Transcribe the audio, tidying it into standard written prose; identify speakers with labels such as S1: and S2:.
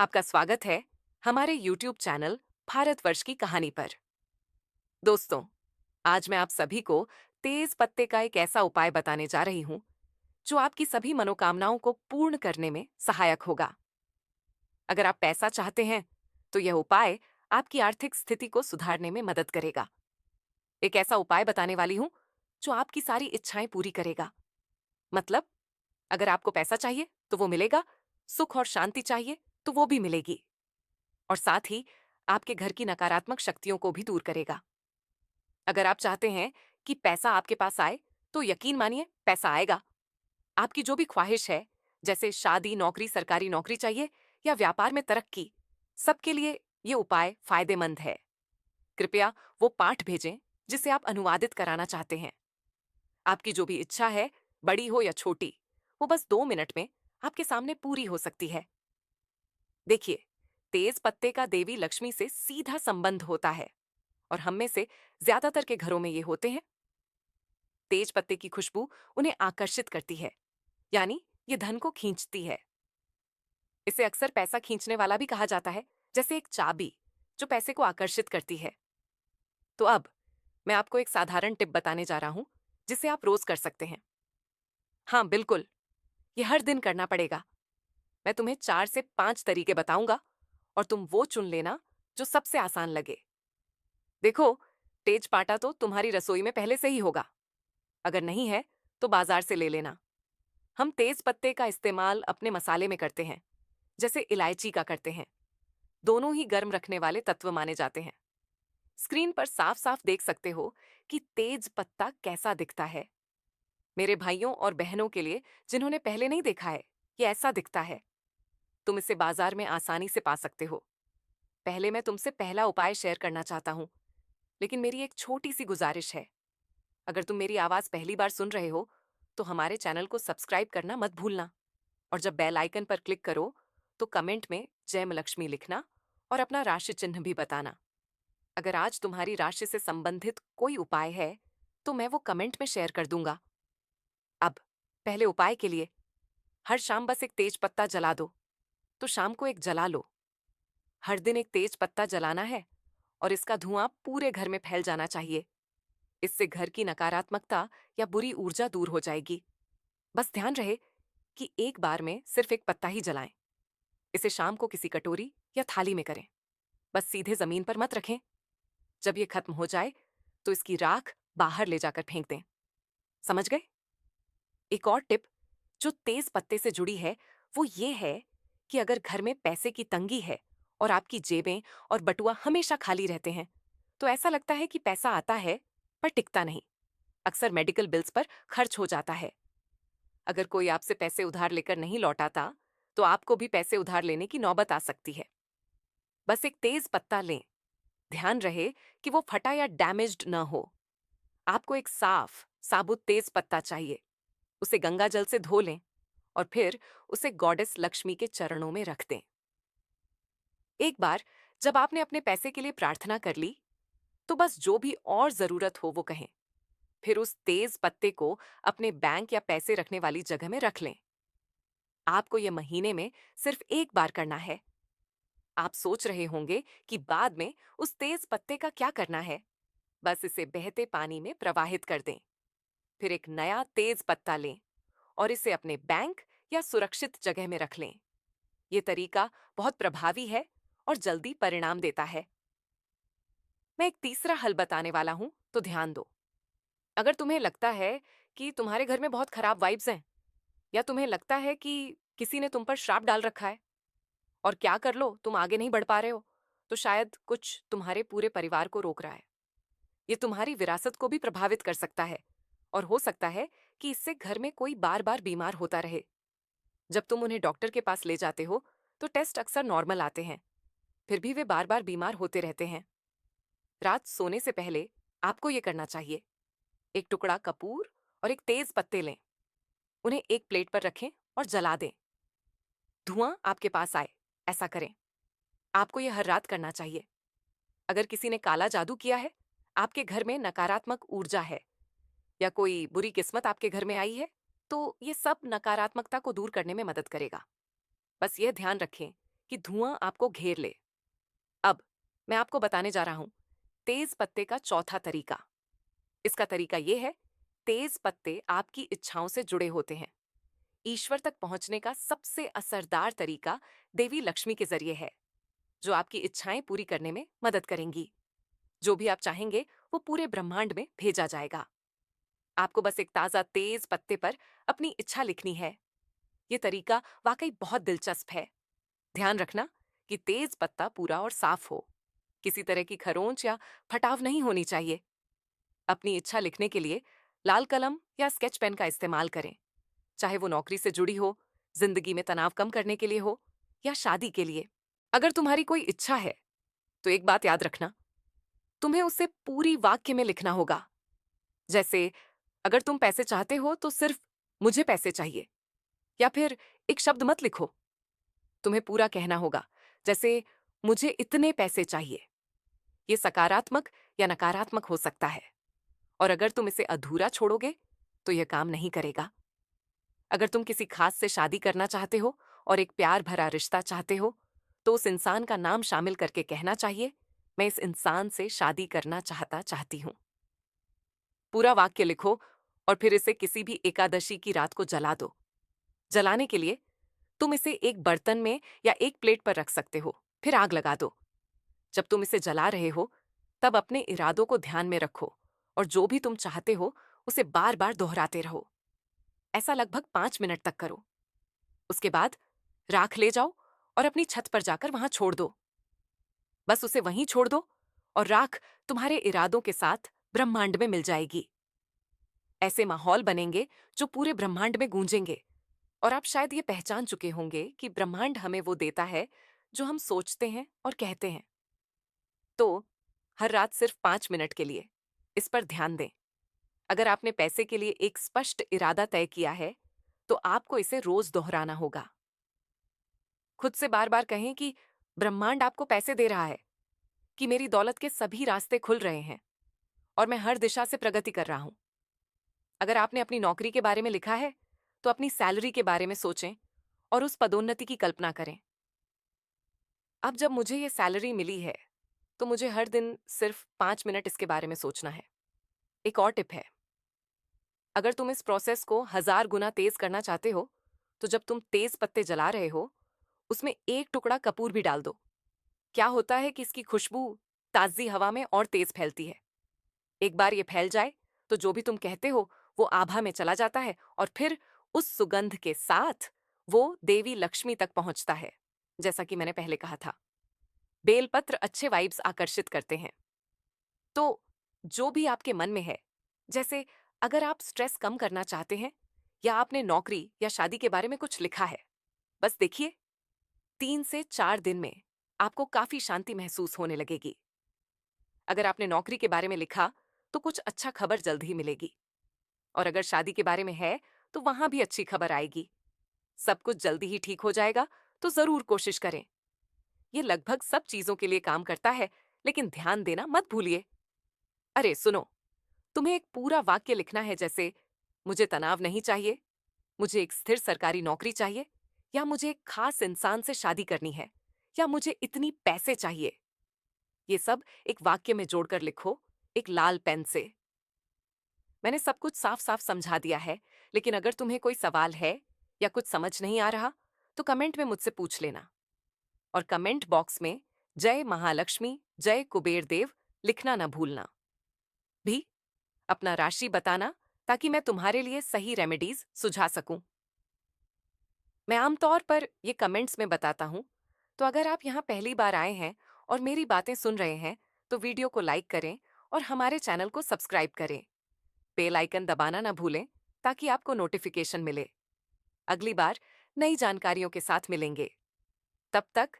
S1: आपका स्वागत है हमारे YouTube चैनल भारतवर्ष की कहानी पर। दोस्तों, आज मैं आप सभी को तेज पत्ते का एक ऐसा उपाय बताने जा रही हूं जो आपकी सभी मनोकामनाओं को पूर्ण करने में सहायक होगा। अगर आप पैसा चाहते हैं, तो यह उपाय आपकी आर्थिक स्थिति को सुधारने में मदद करेगा। एक ऐसा उपाय बताने वाली हूं जो आपकी सारी इच्छाएं पूरी करेगा। मतलब, अगर आपको पैसा चाहिए तो वो मिलेगा, सुख और शांति चाहिए तो वो भी मिलेगी, और साथ ही आपके घर की नकारात्मक शक्तियों को भी दूर करेगा। अगर आप चाहते हैं कि पैसा आपके पास आए, तो यकीन मानिए पैसा आएगा। आपकी जो भी ख्वाहिश है, जैसे शादी, नौकरी, सरकारी नौकरी चाहिए या व्यापार में तरक्की, सबके लिए ये उपाय फायदेमंद है। कृपया वो पाठ भेजें जिसे आप अनुवादित कराना चाहते हैं। आपकी जो भी इच्छा है, बड़ी हो या छोटी, वो बस 2 मिनट में आपके सामने पूरी हो सकती है। देखिए, तेज पत्ते का देवी लक्ष्मी से सीधा संबंध होता है, और हम में से ज्यादातर के घरों में ये होते हैं। तेज पत्ते की खुशबू उन्हें आकर्षित करती है, यानी ये धन को खींचती है। इसे अक्सर पैसा खींचने वाला भी कहा जाता है, जैसे एक चाबी जो पैसे को आकर्षित करती है। तो अब मैं आपको एक साधारण टिप बताने जा रहा हूं जिसे आप रोज कर सकते हैं। हाँ, बिल्कुल, ये हर दिन करना पड़ेगा। मैं तुम्हें 4 से 5 तरीके बताऊंगा, और तुम वो चुन लेना जो सबसे आसान लगे। देखो, तेज पाटा तो तुम्हारी रसोई में पहले से ही होगा। अगर नहीं है तो बाजार से ले लेना। हम तेज पत्ते का इस्तेमाल अपने मसाले में करते हैं, जैसे इलायची का करते हैं। दोनों ही गर्म रखने वाले तत्व माने जाते हैं। स्क्रीन पर साफ साफ देख सकते हो कि तेज पत्ता कैसा दिखता है। मेरे भाइयों और बहनों के लिए जिन्होंने पहले नहीं देखा है, ये ऐसा दिखता है। तुम इसे बाजार में आसानी से पा सकते हो। पहले मैं तुमसे पहला उपाय शेयर करना चाहता हूँ, लेकिन मेरी एक छोटी सी गुजारिश है। अगर तुम मेरी आवाज पहली बार सुन रहे हो, तो हमारे चैनल को सब्सक्राइब करना मत भूलना, और जब बेल आइकन पर क्लिक करो, तो कमेंट में जय मां लक्ष्मी लिखना और अपना राशि चिन्ह भी बताना। अगर आज तुम्हारी राशि से संबंधित कोई उपाय है, तो मैं वो कमेंट में शेयर कर दूंगा। अब पहले उपाय के लिए, हर शाम बस एक तेज पत्ता जला दो। तो शाम को एक जला लो। हर दिन एक तेज पत्ता जलाना है, और इसका धुआं पूरे घर में फैल जाना चाहिए। इससे घर की नकारात्मकता या बुरी ऊर्जा दूर हो जाएगी। बस ध्यान रहे कि एक बार में सिर्फ एक पत्ता ही जलाएं। इसे शाम को किसी कटोरी या थाली में करें। बस सीधे जमीन पर मत रखें। जब ये खत्म हो जाए, तो इसकी राख बाहर ले जाकर फेंक दें। समझ गए? एक और टिप जो तेज पत्ते से जुड़ी है, वो ये है कि अगर घर में पैसे की तंगी है और आपकी जेबें और बटुआ हमेशा खाली रहते हैं, तो ऐसा लगता है कि पैसा आता है पर टिकता नहीं। अक्सर मेडिकल बिल्स पर खर्च हो जाता है। अगर कोई आपसे पैसे उधार लेकर नहीं लौटाता, तो आपको भी पैसे उधार लेने की नौबत आ सकती है। बस एक तेज पत्ता लें। ध्यान रहे कि वो फटा या डैमेज्ड न हो। आपको एक साफ, साबुत तेज पत्ता चाहिए। उसे गंगा जल से धो लें, और फिर उसे गॉडेस लक्ष्मी के चरणों में रख दें। एक बार जब आपने अपने पैसे के लिए प्रार्थना कर ली, तो बस जो भी और जरूरत हो वो कहें। फिर उस तेज पत्ते को अपने बैंक या पैसे रखने वाली जगह में रख लें। आपको यह महीने में सिर्फ एक बार करना है। आप सोच रहे होंगे कि बाद में उस तेज पत्ते का क्या करना है। बस इसे बहते पानी में प्रवाहित कर दें। फिर एक नया तेज पत्ता लें और इसे अपने बैंक या सुरक्षित जगह में रख लें। ये तरीका बहुत प्रभावी है और जल्दी परिणाम देता है। मैं एक तीसरा हल बताने वाला हूं, तो ध्यान दो। अगर तुम्हें लगता है कि तुम्हारे घर में बहुत खराब वाइब्स हैं, या तुम्हें लगता है कि किसी ने तुम पर श्राप डाल रखा है, और क्या कर लो तुम आगे नहीं बढ़ पा रहे हो, तो शायद कुछ तुम्हारे पूरे परिवार को रोक रहा है। ये तुम्हारी विरासत को भी प्रभावित कर सकता है, और हो सकता है कि इससे घर में कोई बार बार बीमार होता रहे। जब तुम उन्हें डॉक्टर के पास ले जाते हो, तो टेस्ट अक्सर नॉर्मल आते हैं, फिर भी वे बार बार बीमार होते रहते हैं। रात सोने से पहले आपको ये करना चाहिए। एक टुकड़ा कपूर और एक तेज पत्ते लें। उन्हें एक प्लेट पर रखें और जला दें। धुआं आपके पास आए, ऐसा करें। आपको यह हर रात करना चाहिए। अगर किसी ने काला जादू किया है, आपके घर में नकारात्मक ऊर्जा है, या कोई बुरी किस्मत आपके घर में आई है, तो ये सब नकारात्मकता को दूर करने में मदद करेगा। बस यह ध्यान रखें कि धुआं आपको घेर ले। अब मैं आपको बताने जा रहा हूं तेज पत्ते का चौथा तरीका। इसका तरीका यह है, तेज पत्ते आपकी इच्छाओं से जुड़े होते हैं। ईश्वर तक पहुंचने का सबसे असरदार तरीका देवी लक्ष्मी के जरिए है, जो आपकी इच्छाएं पूरी करने में मदद करेंगी। जो भी आप चाहेंगे वो पूरे ब्रह्मांड में भेजा जाएगा। आपको बस एक ताजा तेज पत्ते पर अपनी इच्छा लिखनी है। ये तरीका वाकई बहुत दिलचस्प है। ध्यान रखना कि तेज पत्ता पूरा और साफ हो। किसी तरह की खरोंच या फटाव नहीं होनी चाहिए। अपनी इच्छा लिखने के लिए लाल कलम या स्केच पेन का इस्तेमाल करें, चाहे वो नौकरी से जुड़ी हो, जिंदगी में तनाव कम करने के लिए हो या शादी के लिए। अगर तुम्हारी कोई इच्छा है तो एक बात याद रखना, तुम्हें उसे पूरी वाक्य में लिखना होगा। जैसे अगर तुम पैसे चाहते हो तो सिर्फ मुझे पैसे चाहिए, या फिर एक शब्द मत लिखो। तुम्हें पूरा कहना होगा, जैसे मुझे इतने पैसे चाहिए। ये सकारात्मक या नकारात्मक हो सकता है, और अगर तुम इसे अधूरा छोड़ोगे तो यह काम नहीं करेगा। अगर तुम किसी खास से शादी करना चाहते हो और एक प्यार भरा रिश्ता चाहते हो, तो उस इंसान का नाम शामिल करके कहना चाहिए, मैं इस इंसान से शादी करना चाहती हूं। पूरा वाक्य लिखो और फिर इसे किसी भी एकादशी की रात को जला दो। जलाने के लिए तुम इसे एक बर्तन में या एक प्लेट पर रख सकते हो, फिर आग लगा दो। जब तुम इसे जला रहे हो, तब अपने इरादों को ध्यान में रखो और जो भी तुम चाहते हो उसे बार बार दोहराते रहो। ऐसा लगभग 5 मिनट तक करो। उसके बाद राख ले जाओ और अपनी छत पर जाकर वहां छोड़ दो। बस उसे वहीं छोड़ दो और राख तुम्हारे इरादों के साथ ब्रह्मांड में मिल जाएगी। ऐसे माहौल बनेंगे जो पूरे ब्रह्मांड में गूंजेंगे, और आप शायद ये पहचान चुके होंगे कि ब्रह्मांड हमें वो देता है जो हम सोचते हैं और कहते हैं। तो हर रात सिर्फ 5 मिनट के लिए इस पर ध्यान दें। अगर आपने पैसे के लिए एक स्पष्ट इरादा तय किया है, तो आपको इसे रोज दोहराना होगा। खुद से बार बार कहें कि ब्रह्मांड आपको पैसे दे रहा है, कि मेरी दौलत के सभी रास्ते खुल रहे हैं और मैं हर दिशा से प्रगति कर रहा हूं। अगर आपने अपनी नौकरी के बारे में लिखा है, तो अपनी सैलरी के बारे में सोचें और उस पदोन्नति की कल्पना करें। अब जब मुझे ये सैलरी मिली है, तो मुझे हर दिन सिर्फ 5 मिनट इसके बारे में सोचना है। एक और टिप है, अगर तुम इस प्रोसेस को 1000 गुना तेज करना चाहते हो, तो जब तुम तेज पत्ते जला रहे हो, उसमें एक टुकड़ा कपूर भी डाल दो। क्या होता है कि इसकी खुशबू ताजी हवा में और तेज फैलती है। एक बार ये फैल जाए, तो जो भी तुम कहते हो वो आभा में चला जाता है और फिर उस सुगंध के साथ वो देवी लक्ष्मी तक पहुंचता है। जैसा कि मैंने पहले कहा था, बेलपत्र अच्छे वाइब्स आकर्षित करते हैं। तो जो भी आपके मन में है, जैसे अगर आप स्ट्रेस कम करना चाहते हैं या आपने नौकरी या शादी के बारे में कुछ लिखा है, बस देखिए 3 से 4 दिन में आपको काफी शांति महसूस होने लगेगी। अगर आपने नौकरी के बारे में लिखा, तो कुछ अच्छा खबर जल्द ही मिलेगी, और अगर शादी के बारे में है तो वहां भी अच्छी खबर आएगी। सब कुछ जल्दी ही ठीक हो जाएगा, तो जरूर कोशिश करें। ये लगभग सब चीजों के लिए काम करता है, लेकिन ध्यान देना मत भूलिए। अरे सुनो, तुम्हें एक पूरा वाक्य लिखना है, जैसे मुझे तनाव नहीं चाहिए, मुझे एक स्थिर सरकारी नौकरी चाहिए, या मुझे एक खास इंसान से शादी करनी है, या मुझे इतनी पैसे चाहिए। ये सब एक वाक्य में जोड़कर लिखो, एक लाल पेन से। मैंने सब कुछ साफ साफ समझा दिया है, लेकिन अगर तुम्हें कोई सवाल है या कुछ समझ नहीं आ रहा, तो कमेंट में मुझसे पूछ लेना। और कमेंट बॉक्स में जय महालक्ष्मी, जय कुबेर देव लिखना ना भूलना। भी अपना राशि बताना, ताकि मैं तुम्हारे लिए सही रेमेडीज सुझा सकूं। मैं आमतौर पर ये कमेंट्स में बताता हूं, तो अगर आप यहाँ पहली बार आए हैं और मेरी बातें सुन रहे हैं, तो वीडियो को लाइक करें और हमारे चैनल को सब्सक्राइब करें। बेल आइकन दबाना ना भूलें, ताकि आपको नोटिफिकेशन मिले। अगली बार नई जानकारियों के साथ मिलेंगे। तब तक